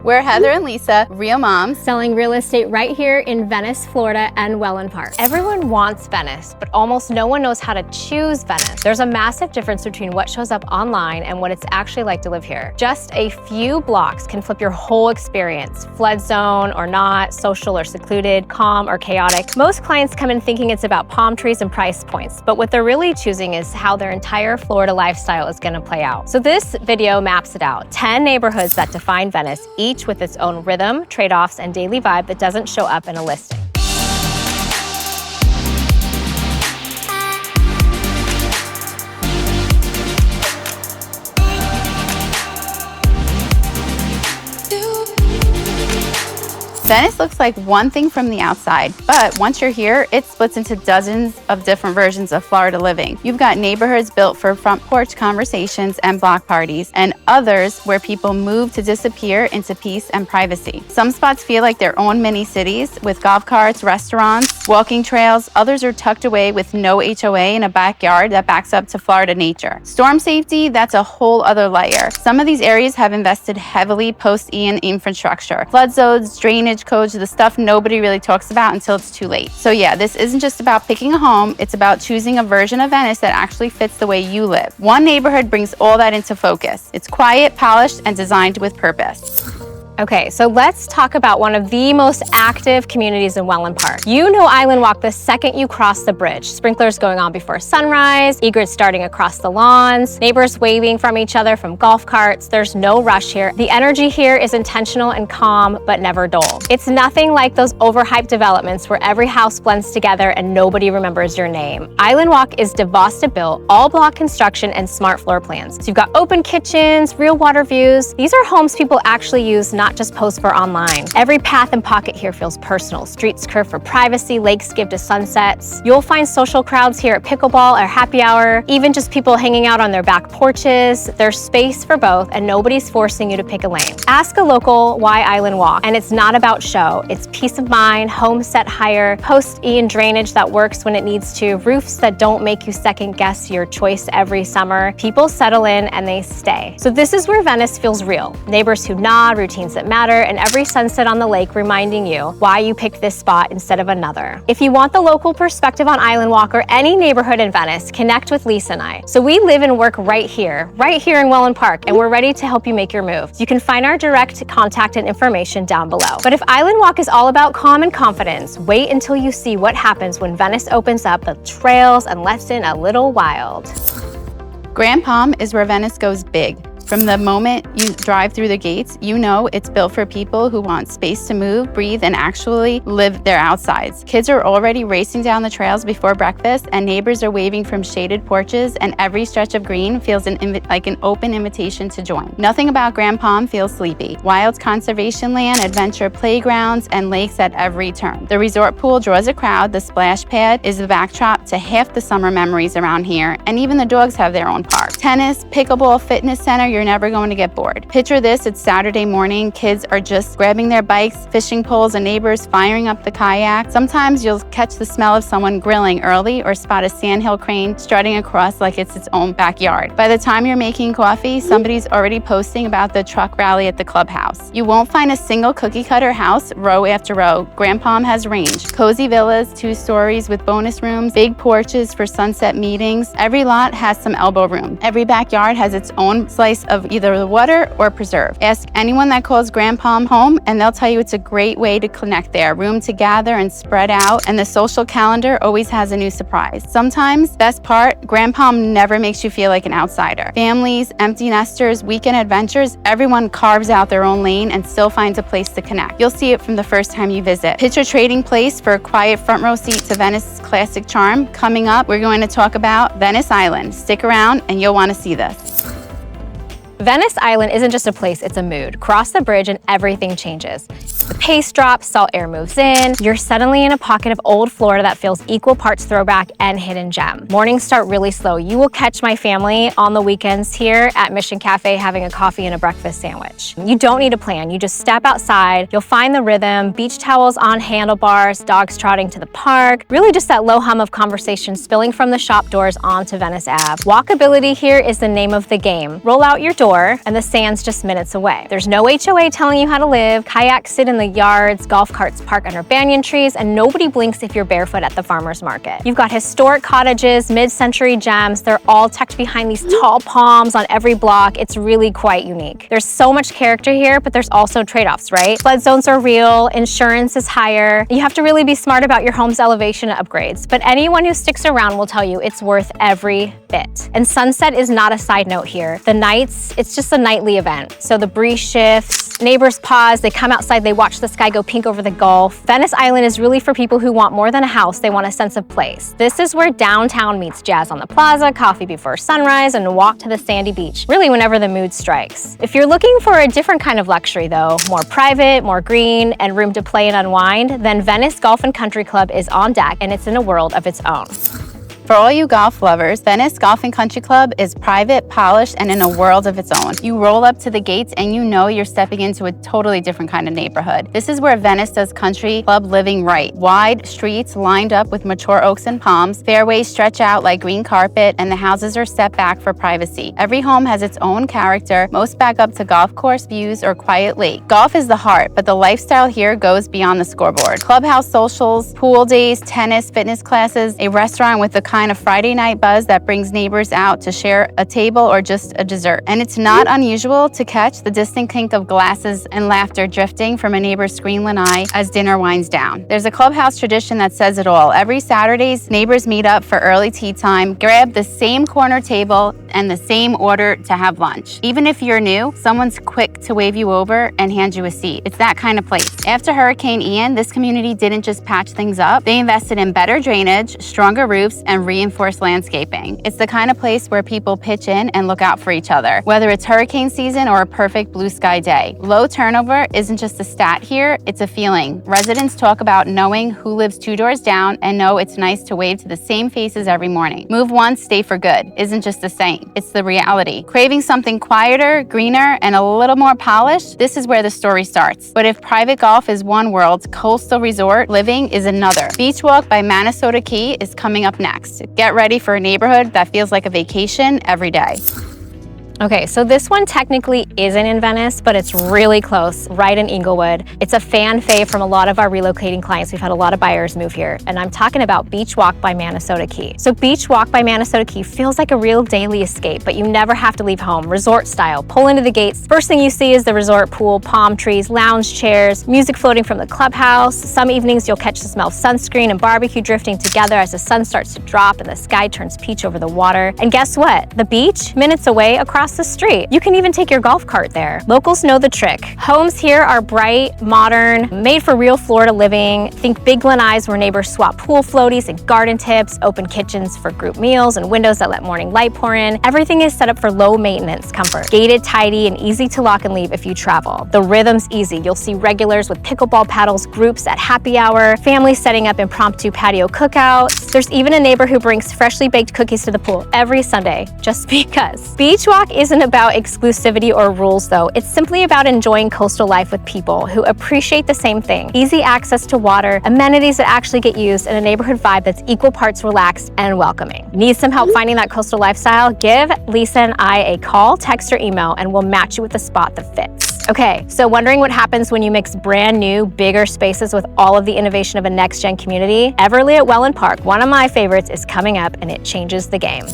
We're Heather and Lisa, real moms, selling real estate right here in Venice, Florida and Wellen Park. Everyone wants Venice, but almost no one knows how to choose Venice. There's a massive difference between what shows up online and what it's actually like to live here. Just a few blocks can flip your whole experience. Flood zone or not, social or secluded, calm or chaotic. Most clients come in thinking it's about palm trees and price points, but what they're really choosing is how their entire Florida lifestyle is gonna play out. So this video maps it out. 10 neighborhoods that define Venice, each with its own rhythm, trade-offs, and daily vibe that doesn't show up in a listing. Venice looks like one thing from the outside, but once you're here, it splits into dozens of different versions of Florida living. You've got neighborhoods built for front porch conversations and block parties, and others where people move to disappear into peace and privacy. Some spots feel like their own mini cities with golf carts, restaurants, walking trails. Others are tucked away with no HOA in a backyard that backs up to Florida nature. Storm safety, that's a whole other layer. Some of these areas have invested heavily post-Ian infrastructure. Flood zones, drainage codes, the stuff nobody really talks about until it's too late. So yeah, this isn't just about picking a home, it's about choosing a version of Venice that actually fits the way you live. One neighborhood brings all that into focus. It's quiet, polished, and designed with purpose. Okay, so let's talk about one of the most active communities in Wellen Park. You know Island Walk the second you cross the bridge. Sprinklers going on before sunrise, egrets starting across the lawns, neighbors waving from each other from golf carts. There's no rush here. The energy here is intentional and calm, but never dull. It's nothing like those overhyped developments where every house blends together and nobody remembers your name. Island Walk is DeVosta built, all block construction and smart floor plans. So you've got open kitchens, real water views. These are homes people actually use, not just post for online. Every path and pocket here feels personal. Streets curve for privacy, lakes give to sunsets. You'll find social crowds here at pickleball or happy hour, even just people hanging out on their back porches. There's space for both and nobody's forcing you to pick a lane. Ask a local why Island Walk, and it's not about show. It's peace of mind, homes set higher, post-Ian drainage that works when it needs to, roofs that don't make you second guess your choice every summer. People settle in and they stay. So this is where Venice feels real. Neighbors who nod, routines that matter, and every sunset on the lake reminding you why you picked this spot instead of another. If you want the local perspective on Island Walk or any neighborhood in Venice, connect with Lisa and I. So we live and work right here in Wellen Park, and we're ready to help you make your move. You can find our direct contact and information down below. But if Island Walk is all about calm and confidence, wait until you see what happens when Venice opens up the trails and lets in a little wild. Grand Palm is where Venice goes big. From the moment you drive through the gates, you know it's built for people who want space to move, breathe, and actually live their outsides. Kids are already racing down the trails before breakfast, and neighbors are waving from shaded porches, and every stretch of green feels like an open invitation to join. Nothing about Grand Palm feels sleepy. Wild conservation land, adventure playgrounds, and lakes at every turn. The resort pool draws a crowd. The splash pad is the backdrop to half the summer memories around here, and even the dogs have their own park. Tennis, pickleball, fitness center, you're never going to get bored. Picture this, it's Saturday morning, kids are just grabbing their bikes, fishing poles, and neighbors firing up the kayak. Sometimes you'll catch the smell of someone grilling early or spot a sandhill crane strutting across like it's its own backyard. By the time you're making coffee, somebody's already posting about the truck rally at the clubhouse. You won't find a single cookie cutter house row after row. Grand Palm has range. Cozy villas, 2 stories with bonus rooms, big porches for sunset meetings. Every lot has some elbow room. Every backyard has its own slice of either the water or preserve. Ask anyone that calls Grand Palm home and they'll tell you it's a great way to connect there. Room to gather and spread out, and the social calendar always has a new surprise. Sometimes, best part, Grand Palm never makes you feel like an outsider. Families, empty nesters, weekend adventures, everyone carves out their own lane and still finds a place to connect. You'll see it from the first time you visit. Picture trading place for a quiet front row seat to Venice's classic charm. Coming up, we're going to talk about Venice Island. Stick around and you'll want to see this. Venice Island isn't just a place, it's a mood. Cross the bridge and everything changes. The pace drops, salt air moves in. You're suddenly in a pocket of old Florida that feels equal parts throwback and hidden gem. Mornings start really slow. You will catch my family on the weekends here at Mission Cafe having a coffee and a breakfast sandwich. You don't need a plan. You just step outside. You'll find the rhythm, beach towels on handlebars, dogs trotting to the park. Really just that low hum of conversation spilling from the shop doors onto Venice Ave. Walkability here is the name of the game. Roll out your door and the sand's just minutes away. There's no HOA telling you how to live. Kayaks sit in the yards, golf carts park under banyan trees, and nobody blinks if you're barefoot at the farmer's market. You've got historic cottages, mid-century gems. They're all tucked behind these tall palms on every block. It's really quite unique. There's so much character here, but there's also trade-offs, right? Flood zones are real, insurance is higher. You have to really be smart about your home's elevation upgrades, but anyone who sticks around will tell you it's worth every bit. And sunset is not a side note here. The nights, it's just a nightly event. So the breeze shifts, neighbors pause, they come outside, they watch the sky go pink over the Gulf. Venice Island is really for people who want more than a house, they want a sense of place. This is where downtown meets jazz on the plaza, coffee before sunrise, and a walk to the sandy beach, really whenever the mood strikes. If you're looking for a different kind of luxury though, more private, more green, and room to play and unwind, then Venice Golf and Country Club is on deck, and it's in a world of its own. For all you golf lovers, Venice Golf and Country Club is private, polished, and in a world of its own. You roll up to the gates and you know you're stepping into a totally different kind of neighborhood. This is where Venice does country club living right. Wide streets lined up with mature oaks and palms, fairways stretch out like green carpet, and the houses are set back for privacy. Every home has its own character, most back up to golf course views or quiet lake. Golf is the heart, but the lifestyle here goes beyond the scoreboard. Clubhouse socials, pool days, tennis, fitness classes, a restaurant with the kind of Friday night buzz that brings neighbors out to share a table or just a dessert. And it's not unusual to catch the distant clink of glasses and laughter drifting from a neighbor's screen lanai as dinner winds down. There's a clubhouse tradition that says it all. Every Saturdays, neighbors meet up for early tea time, grab the same corner table and the same order to have lunch. Even if you're new, someone's quick to wave you over and hand you a seat. It's that kind of place. After Hurricane Ian, this community didn't just patch things up. They invested in better drainage, stronger roofs, and reinforced landscaping. It's the kind of place where people pitch in and look out for each other, whether it's hurricane season or a perfect blue sky day. Low turnover isn't just a stat here, it's a feeling. Residents talk about knowing who lives 2 doors down and know it's nice to wave to the same faces every morning. Move once, stay for good isn't just a saying, it's the reality. Craving something quieter, greener, and a little more polished? This is where the story starts. But if private golf is one world, coastal resort living is another. Beach Walk by Minnesota Key is coming up next. Get ready for a neighborhood that feels like a vacation every day. Okay, so this one technically isn't in Venice, but it's really close, right in Inglewood. It's a fan fave from a lot of our relocating clients. We've had a lot of buyers move here, and I'm talking about Beach Walk by Minnesota Key. So Beach Walk by Minnesota Key feels like a real daily escape, but you never have to leave home. Resort style, pull into the gates. First thing you see is the resort pool, palm trees, lounge chairs, music floating from the clubhouse. Some evenings you'll catch the smell of sunscreen and barbecue drifting together as the sun starts to drop and the sky turns peach over the water. And guess what? The beach, minutes away across the street. You can even take your golf cart there. Locals know the trick. Homes here are bright, modern, made for real Florida living. Think big lanais where neighbors swap pool floaties and garden tips, open kitchens for group meals, and windows that let morning light pour in. Everything is set up for low maintenance comfort. Gated, tidy, and easy to lock and leave if you travel. The rhythm's easy. You'll see regulars with pickleball paddles, groups at happy hour, families setting up impromptu patio cookouts. There's even a neighbor who brings freshly baked cookies to the pool every Sunday, just because. Beach Walk isn't about exclusivity or rules though. It's simply about enjoying coastal life with people who appreciate the same thing. Easy access to water, amenities that actually get used, and a neighborhood vibe that's equal parts relaxed and welcoming. Need some help finding that coastal lifestyle? Give Lisa and I a call, text, or email, and we'll match you with a spot that fits. Okay, so wondering what happens when you mix brand new, bigger spaces with all of the innovation of a next-gen community? Everly at Wellen Park, one of my favorites, is coming up, and it changes the game.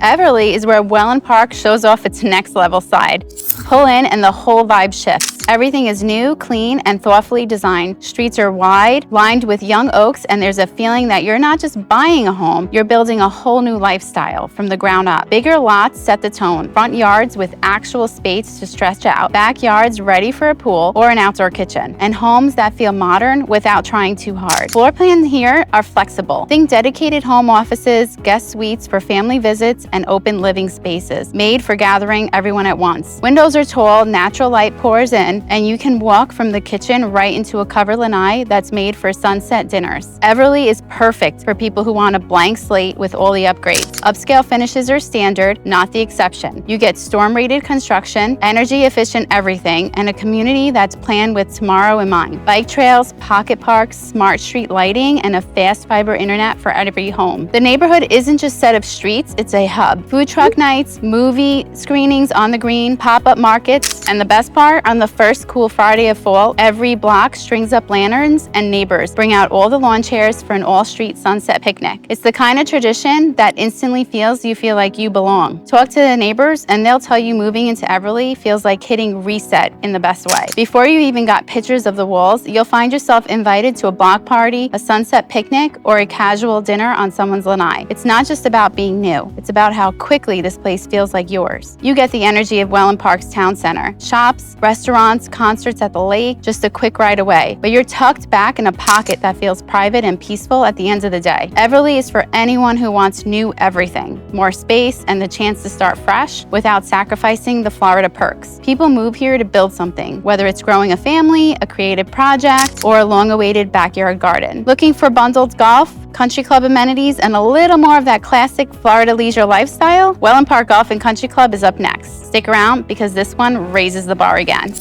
Everly is where Wellen Park shows off its next level side. Pull in and the whole vibe shifts. Everything is new, clean, and thoughtfully designed. Streets are wide, lined with young oaks, and there's a feeling that you're not just buying a home, you're building a whole new lifestyle from the ground up. Bigger lots set the tone. Front yards with actual space to stretch out. Backyards ready for a pool or an outdoor kitchen. And homes that feel modern without trying too hard. Floor plans here are flexible. Think dedicated home offices, guest suites for family visits, and open living spaces, made for gathering everyone at once. Windows are tall, natural light pours in, kitchen, and you can walk from the kitchen right into a covered lanai that's made for sunset dinners. Everly is perfect for people who want a blank slate with all the upgrades. Upscale finishes are standard, not the exception. You get storm-rated construction, energy-efficient everything, and a community that's planned with tomorrow in mind. Bike trails, pocket parks, smart street lighting, and a fast fiber internet for every home. The neighborhood isn't just a set of streets, it's a hub. Food truck nights, movie screenings on the green, pop-up markets, and the best part, on the first cool Friday of fall, every block strings up lanterns and neighbors bring out all the lawn chairs for an all-street sunset picnic. It's the kind of tradition that instantly you feel like you belong. Talk to the neighbors and they'll tell you moving into Everly feels like hitting reset in the best way. Before you even got pictures of the walls, you'll find yourself invited to a block party, a sunset picnic, or a casual dinner on someone's lanai. It's not just about being new, it's about how quickly this place feels like yours. You get the energy of Wellen Park's town center. Shops, restaurants, concerts at the lake, just a quick ride away. But you're tucked back in a pocket that feels private and peaceful at the end of the day. Everly is for anyone who wants new everything, more space, and the chance to start fresh without sacrificing the Florida perks. People move here to build something, whether it's growing a family, a creative project, or a long-awaited backyard garden. Looking for bundled golf, country club amenities, and a little more of that classic Florida leisure lifestyle? Wellen Park Golf and Country Club is up next. Stick around because this one raises the bar again.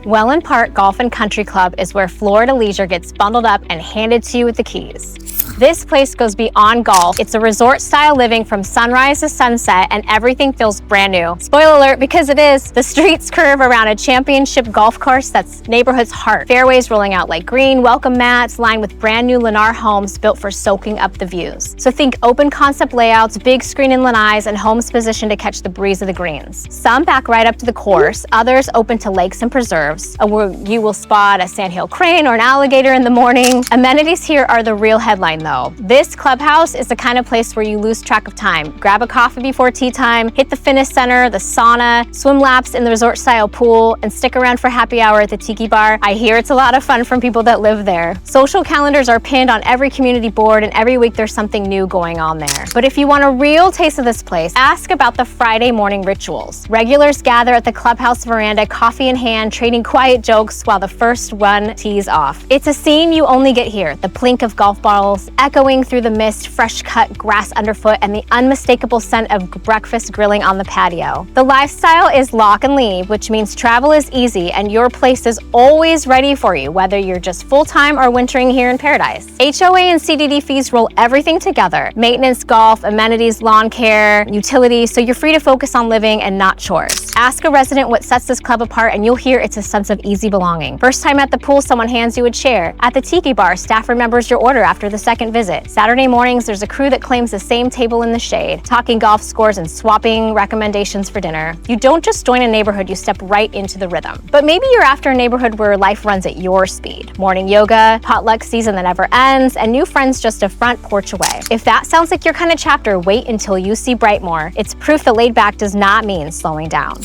Wellen Park Golf and Country Club is where Florida leisure gets bundled up and handed to you with the keys. This place goes beyond golf. It's a resort-style living from sunrise to sunset, and everything feels brand new. Spoiler alert, because it is. The streets curve around a championship golf course that's neighborhood's heart. Fairways rolling out like green, welcome mats lined with brand new Lennar homes built for soaking up the views. So think open concept layouts, big screen and lanais, and homes positioned to catch the breeze of the greens. Some back right up to the course, others open to lakes and preserves, where you will spot a sandhill crane or an alligator in the morning. Amenities here are the real headline though. This clubhouse is the kind of place where you lose track of time. Grab a coffee before tea time, hit the fitness center, the sauna, swim laps in the resort-style pool, and stick around for happy hour at the tiki bar. I hear it's a lot of fun from people that live there. Social calendars are pinned on every community board, and every week there's something new going on there. But if you want a real taste of this place, ask about the Friday morning rituals. Regulars gather at the clubhouse veranda, coffee in hand, trading quiet jokes while the first one tees off. It's a scene you only get here. The plink of golf balls, echoing through the mist, fresh cut grass underfoot, and the unmistakable scent of breakfast grilling on the patio. The lifestyle is lock and leave, which means travel is easy and your place is always ready for you, whether you're just full-time or wintering here in paradise. HOA and CDD fees roll everything together. Maintenance, golf, amenities, lawn care, utilities, so you're free to focus on living and not chores. Ask a resident what sets this club apart and you'll hear it's a sense of easy belonging. First time at the pool, someone hands you a chair. At the tiki bar, staff remembers your order after the second visit. Saturday mornings, there's a crew that claims the same table in the shade, talking golf scores and swapping recommendations for dinner. You don't just join a neighborhood, you step right into the rhythm. But maybe you're after a neighborhood where life runs at your speed. Morning yoga, potluck season that never ends, and new friends just a front porch away. If that sounds like your kind of chapter, wait until you see Brightmoor. It's proof that laid back does not mean slowing down.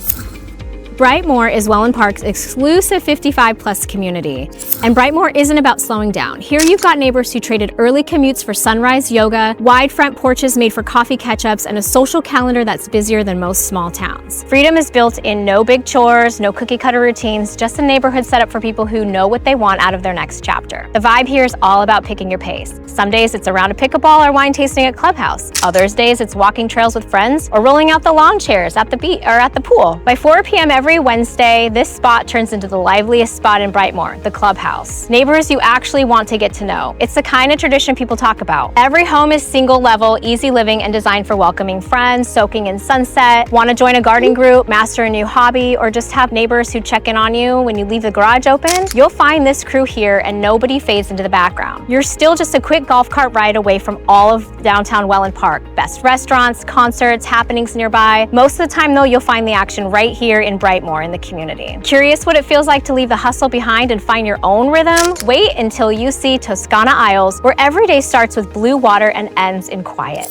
Brightmoor is Wellen Park's exclusive 55-plus community. And Brightmoor isn't about slowing down. Here you've got neighbors who traded early commutes for sunrise yoga, wide front porches made for coffee catch-ups, and a social calendar that's busier than most small towns. Freedom is built in no big chores, no cookie-cutter routines, just a neighborhood set up for people who know what they want out of their next chapter. The vibe here is all about picking your pace. Some days it's around a pickleball or wine tasting at Clubhouse. Others days it's walking trails with friends or rolling out the lawn chairs at the beach or at the pool. By 4 p.m. every Wednesday, this spot turns into the liveliest spot in Brightmoor, the Clubhouse. Neighbors you actually want to get to know. It's the kind of tradition people talk about. Every home is single level, easy living, and designed for welcoming friends, soaking in sunset. Want to join a garden group, master a new hobby, or just have neighbors who check in on you when you leave the garage open? You'll find this crew here and nobody fades into the background. You're still just a quick golf cart ride away from all of downtown Wellen Park. Best restaurants, concerts, happenings nearby. Most of the time though, you'll find the action right here in Brightmoor in the community. Curious what it feels like to leave the hustle behind and find your own rhythm? Wait until you see Toscana Isles, where every day starts with blue water and ends in quiet.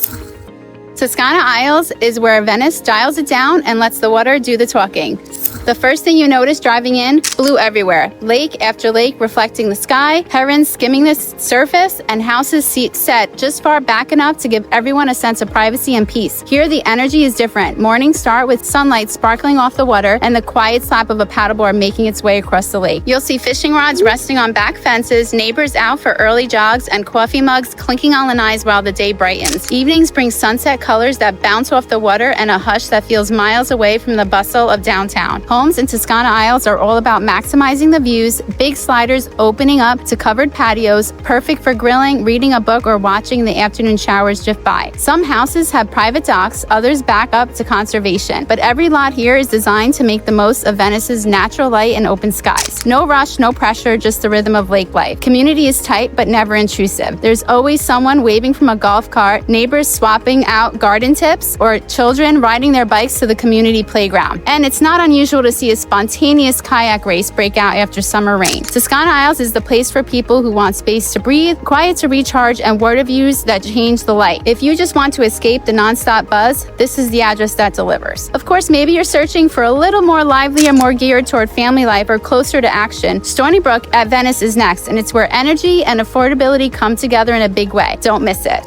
Toscana Isles is where Venice dials it down and lets the water do the talking. The first thing you notice driving in, blue everywhere. Lake after lake reflecting the sky, herons skimming the surface, and houses set just far back enough to give everyone a sense of privacy and peace. Here, the energy is different. Mornings start with sunlight sparkling off the water and the quiet slap of a paddleboard making its way across the lake. You'll see fishing rods resting on back fences, neighbors out for early jogs, and coffee mugs clinking on lanais while the day brightens. Evenings bring sunset colors that bounce off the water and a hush that feels miles away from the bustle of downtown. Homes in Toscana Isles are all about maximizing the views, big sliders opening up to covered patios, perfect for grilling, reading a book, or watching the afternoon showers drift by. Some houses have private docks, others back up to conservation, but every lot here is designed to make the most of Venice's natural light and open skies. No rush, no pressure, just the rhythm of lake life. Community is tight but never intrusive. There's always someone waving from a golf cart, neighbors swapping out garden tips, or children riding their bikes to the community playground. And it's not unusual to see a spontaneous kayak race break out after summer rain. Toscana Isles is the place for people who want space to breathe, quiet to recharge, and water views that change the light. If you just want to escape the nonstop buzz, this is the address that delivers. Of course, maybe you're searching for a little more lively or more geared toward family life or closer to action. Stoneybrook at Venice is next, and it's where energy and affordability come together in a big way. Don't miss it.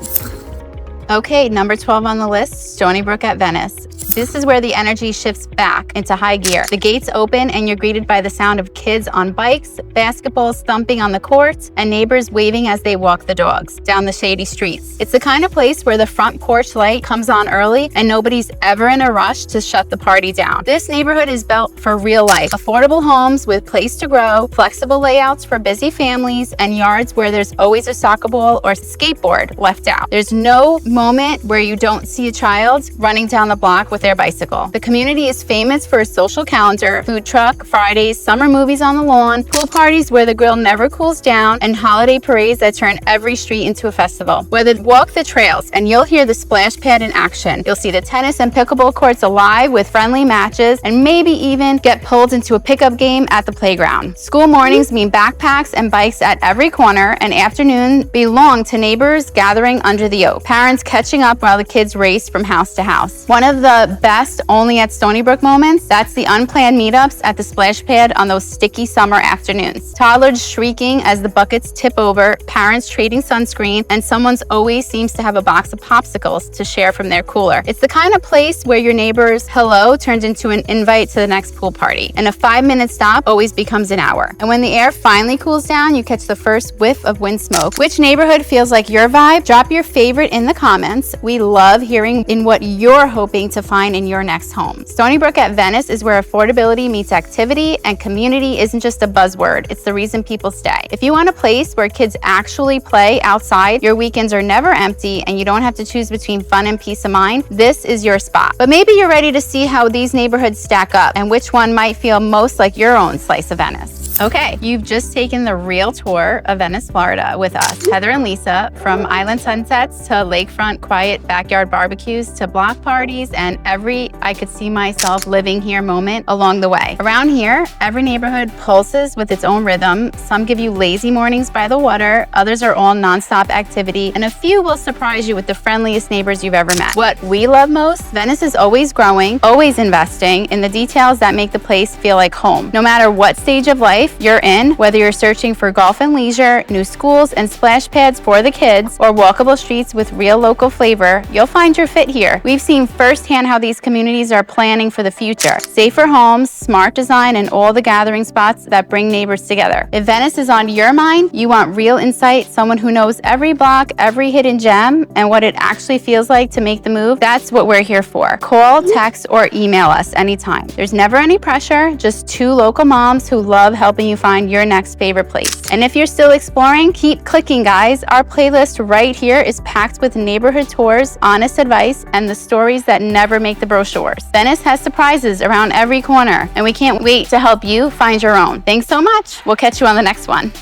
Okay, number 12 on the list, Stoneybrook at Venice. This is where the energy shifts back into high gear. The gates open and you're greeted by the sound of kids on bikes, basketballs thumping on the courts, and neighbors waving as they walk the dogs down the shady streets. It's the kind of place where the front porch light comes on early and nobody's ever in a rush to shut the party down. This neighborhood is built for real life. Affordable homes with place to grow, flexible layouts for busy families, and yards where there's always a soccer ball or skateboard left out. There's no moment where you don't see a child running down the block with their bicycle. The community is famous for a social calendar, food truck Fridays, summer movies on the lawn, pool parties where the grill never cools down, and holiday parades that turn every street into a festival. Whether walk the trails and you'll hear the splash pad in action. You'll see the tennis and pickleball courts alive with friendly matches, and maybe even get pulled into a pickup game at the playground. School mornings mean backpacks and bikes at every corner, and afternoons belong to neighbors gathering under the oak. Parents catching up while the kids race from house to house. One of the best only at Stoneybrook moments, that's the unplanned meetups at the splash pad on those sticky summer afternoons. Toddlers shrieking as the buckets tip over, parents trading sunscreen, and someone's always seems to have a box of popsicles to share from their cooler. It's the kind of place where your neighbor's hello turns into an invite to the next pool party, and a 5-minute stop always becomes an hour. And when the air finally cools down, you catch the first whiff of wind smoke. Which neighborhood feels like your vibe? Drop your favorite in the comments. We love hearing in what you're hoping to find in your next home. Stoneybrook at Venice is where affordability meets activity, and community isn't just a buzzword, it's the reason people stay. If you want a place where kids actually play outside, your weekends are never empty, and you don't have to choose between fun and peace of mind, this is your spot. But maybe you're ready to see how these neighborhoods stack up and which one might feel most like your own slice of Venice. Okay, you've just taken the real tour of Venice, Florida with us, Heather and Lisa, from island sunsets to lakefront quiet backyard barbecues to block parties and every I could see myself living here moment along the way. Around here, every neighborhood pulses with its own rhythm. Some give you lazy mornings by the water, others are all nonstop activity, and a few will surprise you with the friendliest neighbors you've ever met. What we love most, Venice is always growing, always investing in the details that make the place feel like home. No matter what stage of life you're in, whether you're searching for golf and leisure, new schools and splash pads for the kids, or walkable streets with real local flavor, you'll find your fit here. We've seen firsthand how these communities are planning for the future. Safer homes, smart design, and all the gathering spots that bring neighbors together. If Venice is on your mind, you want real insight, someone who knows every block, every hidden gem, and what it actually feels like to make the move, that's what we're here for. Call, text, or email us anytime. There's never any pressure, just two local moms who love helping you find your next favorite place. And if you're still exploring, keep clicking, guys. Our playlist right here is packed with neighborhood tours, honest advice, and the stories that never make the brochures. Venice has surprises around every corner, and we can't wait to help you find your own. Thanks so much. We'll catch you on the next one.